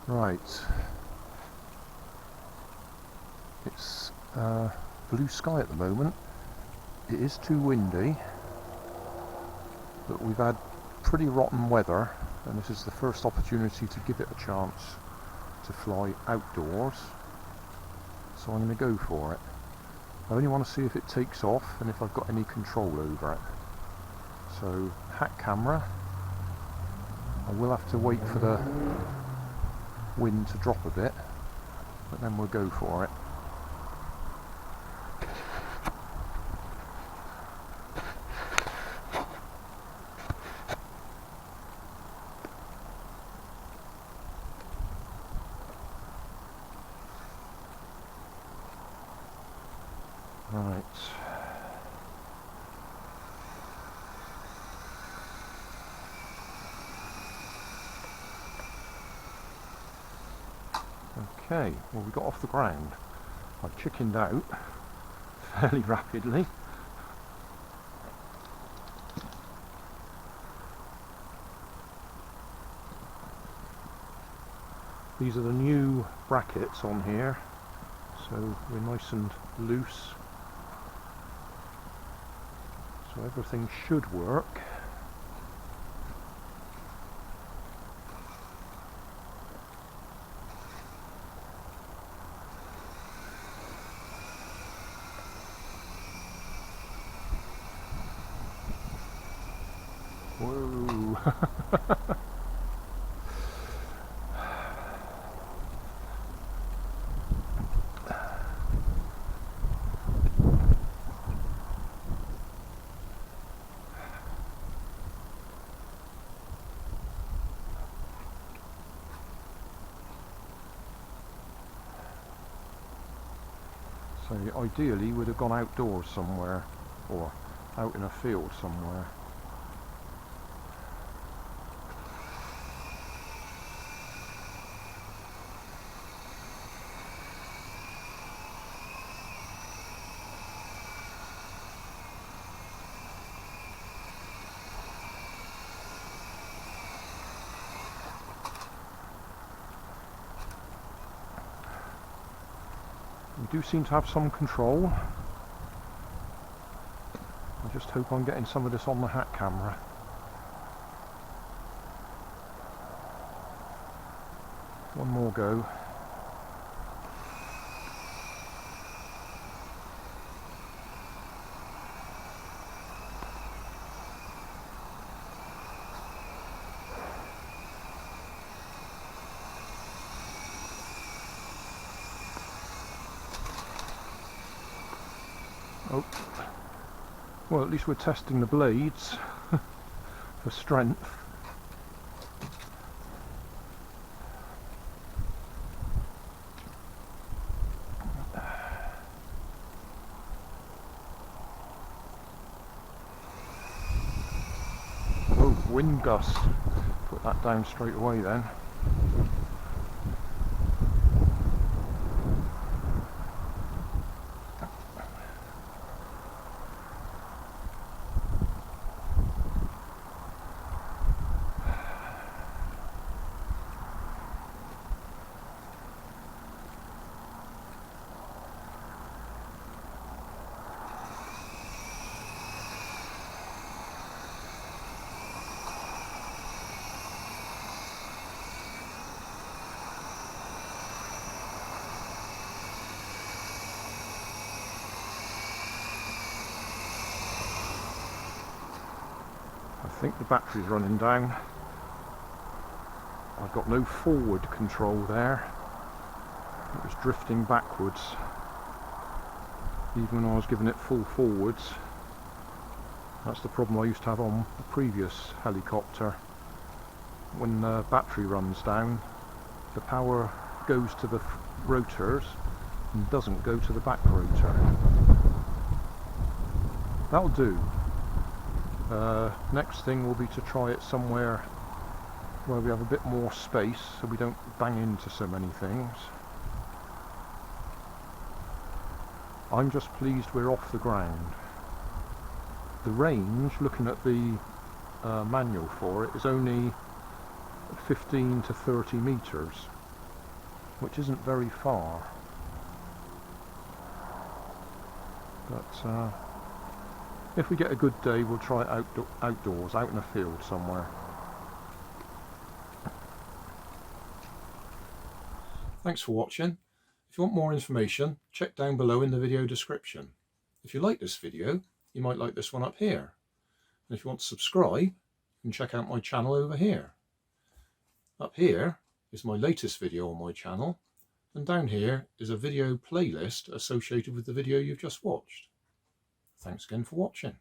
Right, it's blue sky at the moment. It is too windy, but we've had pretty rotten weather, and this is the first opportunity to give it a chance to fly outdoors, so I'm going to go for it. I only want to see if it takes off and if I've got any control over it. So, hat camera. I will have to wait for the wind to drop a bit, but then we'll go for it. Right. Okay, well, we got off the ground. I've chickened out fairly rapidly. These are the new brackets on here, so we're nice and loose. So everything should work. Whoa! So ideally we'd have gone outdoors somewhere, or out in a field somewhere. We do seem to have some control. I just hope I'm getting some of this on the hat camera. One more go. Oh, well, at least we're testing the blades for strength. Oh, wind gust. Put that down straight away then. I think the battery's running down. I've got no forward control there. It was drifting backwards even when I was giving it full forwards. That's the problem I used to have on the previous helicopter. When the battery runs down, the power goes to the rotors and doesn't go to the back rotor. That'll do. Next thing will be to try it somewhere where we have a bit more space so we don't bang into so many things. I'm just pleased we're off the ground. The range, looking at the manual for it, is only 15 to 30 meters. which isn't very far. But if we get a good day, we'll try it outdoors, out in a field somewhere. Thanks for watching. If you want more information, check down below in the video description. If you like this video, you might like this one up here. And if you want to subscribe, you can check out my channel over here. Up here is my latest video on my channel, and down here is a video playlist associated with the video you've just watched. Thanks again for watching.